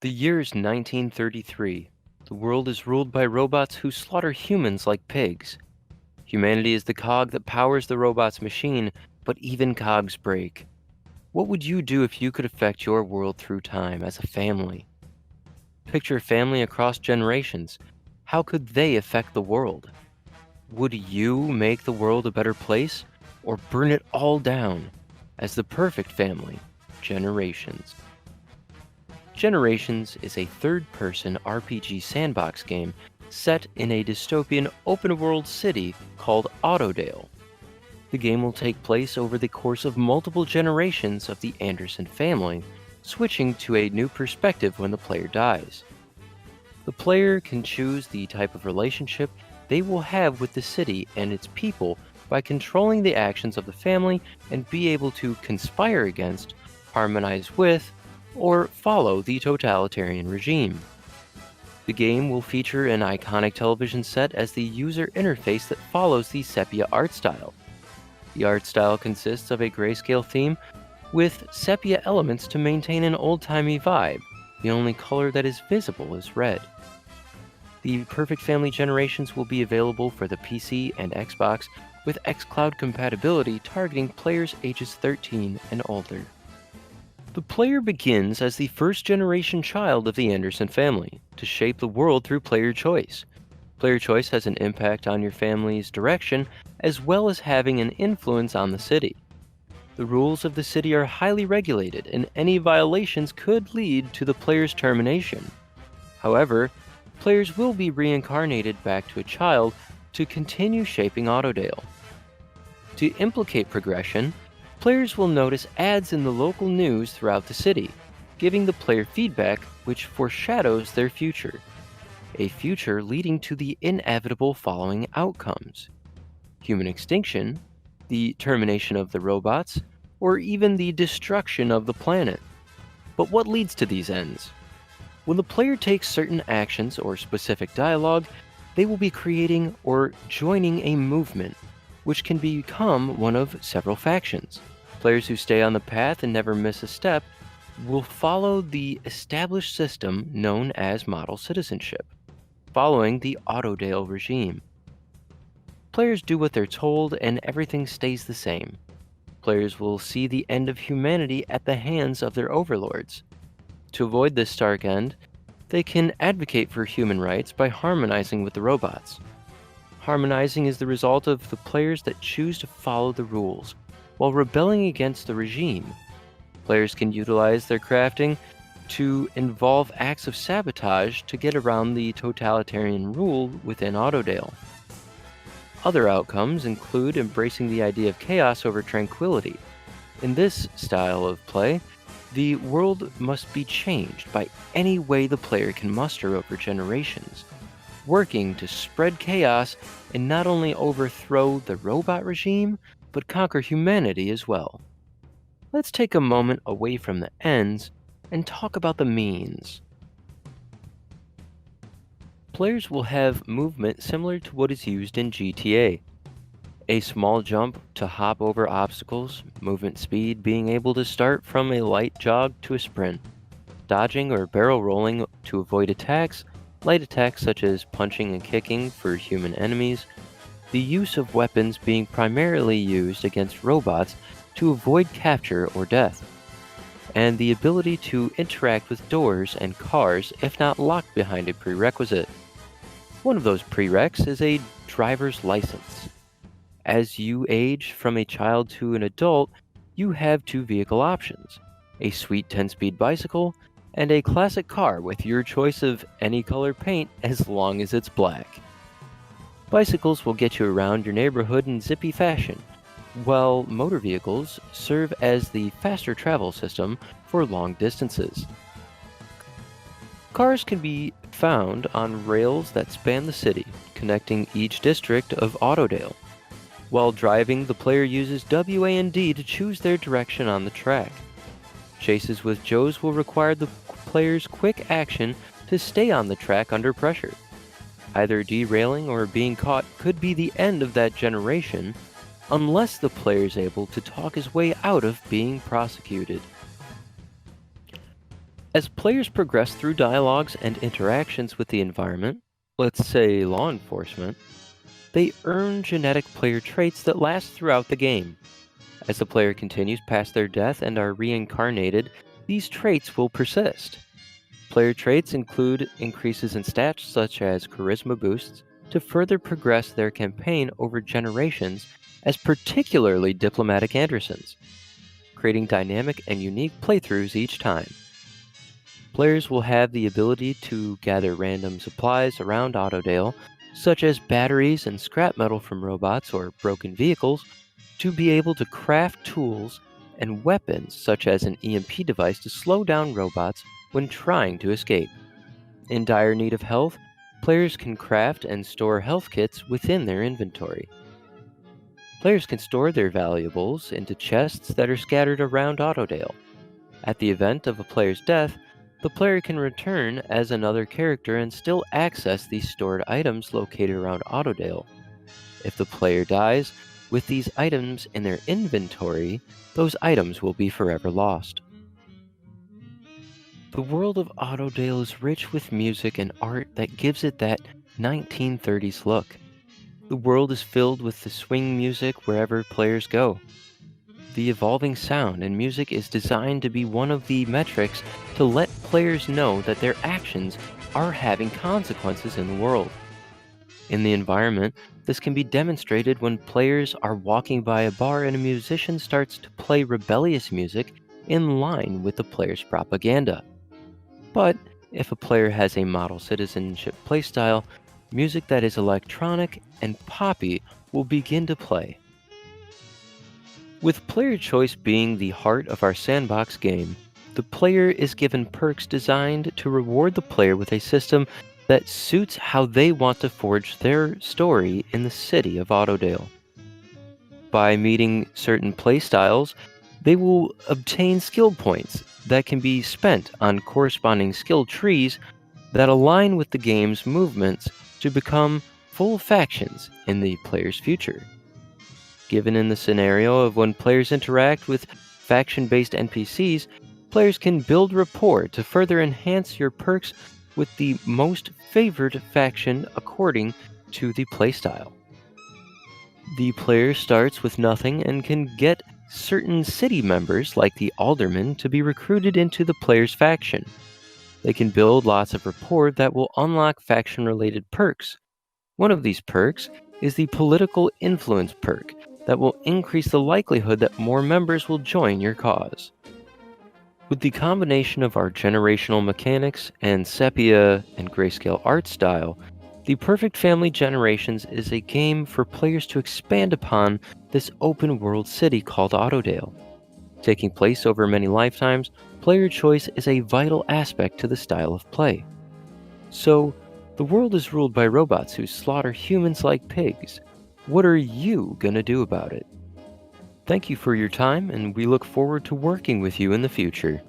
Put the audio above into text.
The year is 1933. The world is ruled by robots who slaughter humans like pigs. Humanity is the cog that powers the robot's machine, but even cogs break. What would you do if you could affect your world through time as a family? Picture a family across generations. How could they affect the world? Would you make the world a better place or burn it all down as the perfect family? Generations. Generations is a third person RPG sandbox game set in a dystopian open world city called Autodale. The game will take place over the course of multiple generations of the Anderson family, switching to a new perspective when the player dies. The player can choose the type of relationship they will have with the city and its people by controlling the actions of the family and be able to conspire against, harmonize with, or follow the totalitarian regime. The game will feature an iconic television set as the user interface that follows the sepia art style. The art style consists of a grayscale theme with sepia elements to maintain an old-timey vibe. The only color that is visible is red. The Perfect Family Generations will be available for the PC and Xbox with xCloud compatibility targeting players ages 13 and older. The player begins as the first generation child of the Anderson family to shape the world through player choice. Player choice has an impact on your family's direction as well as having an influence on the city. The rules of the city are highly regulated and any violations could lead to the player's termination. However, players will be reincarnated back to a child to continue shaping Autodale. To implicate progression, players will notice ads in the local news throughout the city, giving the player feedback which foreshadows their future, a future leading to the inevitable following outcomes: human extinction, the termination of the robots, or even the destruction of the planet. But what leads to these ends? When the player takes certain actions or specific dialogue, they will be creating or joining a movement, which can become one of several factions. Players who stay on the path and never miss a step will follow the established system known as model citizenship, following the Autodale regime. Players do what they're told and everything stays the same. Players will see the end of humanity at the hands of their overlords. To avoid this stark end, they can advocate for human rights by harmonizing with the robots. Harmonizing is the result of the players that choose to follow the rules, while rebelling against the regime. Players can utilize their crafting to involve acts of sabotage to get around the totalitarian rule within Autodale. Other outcomes include embracing the idea of chaos over tranquility. In this style of play, the world must be changed by any way the player can muster over generations, working to spread chaos and not only overthrow the robot regime, but conquer humanity as well. Let's take a moment away from the ends and talk about the means. Players will have movement similar to what is used in GTA. A small jump to hop over obstacles, movement speed being able to start from a light jog to a sprint, dodging or barrel rolling to avoid attacks, light attacks such as punching and kicking for human enemies, the use of weapons being primarily used against robots to avoid capture or death, and the ability to interact with doors and cars if not locked behind a prerequisite. One of those prereqs is a driver's license. As you age from a child to an adult, you have two vehicle options: a sweet 10-speed bicycle and a classic car with your choice of any color paint as long as it's black. Bicycles will get you around your neighborhood in zippy fashion, while motor vehicles serve as the faster travel system for long distances. Cars can be found on rails that span the city, connecting each district of Autodale. While driving, the player uses WAND to choose their direction on the track. Chases with Joes will require the player's quick action to stay on the track under pressure. Either derailing or being caught could be the end of that generation, unless the player is able to talk his way out of being prosecuted. As players progress through dialogues and interactions with the environment, let's say law enforcement, they earn genetic player traits that last throughout the game. As the player continues past their death and are reincarnated, these traits will persist. Player traits include increases in stats such as charisma boosts to further progress their campaign over generations as particularly diplomatic Andersons, creating dynamic and unique playthroughs each time. Players will have the ability to gather random supplies around Autodale, such as batteries and scrap metal from robots or broken vehicles, to be able to craft tools and weapons such as an EMP device to slow down robots when trying to escape. In dire need of health, players can craft and store health kits within their inventory. Players can store their valuables into chests that are scattered around Autodale. At the event of a player's death, the player can return as another character and still access these stored items located around Autodale. If the player dies with these items in their inventory, those items will be forever lost. The world of Autodale is rich with music and art that gives it that 1930s look. The world is filled with the swing music wherever players go. The evolving sound and music is designed to be one of the metrics to let players know that their actions are having consequences in the world. In the environment, this can be demonstrated when players are walking by a bar and a musician starts to play rebellious music in line with the player's propaganda. But if a player has a model citizenship playstyle, music that is electronic and poppy will begin to play. With player choice being the heart of our sandbox game, the player is given perks designed to reward the player with a system that suits how they want to forge their story in the city of Autodale. By meeting certain playstyles, they will obtain skill points that can be spent on corresponding skill trees that align with the game's movements to become full factions in the player's future. Given in the scenario of when players interact with faction-based NPCs, players can build rapport to further enhance your perks with the most favored faction according to the playstyle. The player starts with nothing and can get certain city members, like the alderman, to be recruited into the player's faction. They can build lots of rapport that will unlock faction-related perks. One of these perks is the political influence perk that will increase the likelihood that more members will join your cause. With the combination of our generational mechanics and sepia and grayscale art style, The Perfect Family Generations is a game for players to expand upon this open world city called Autodale. Taking place over many lifetimes, player choice is a vital aspect to the style of play. So, the world is ruled by robots who slaughter humans like pigs. What are you gonna do about it? Thank you for your time, and we look forward to working with you in the future.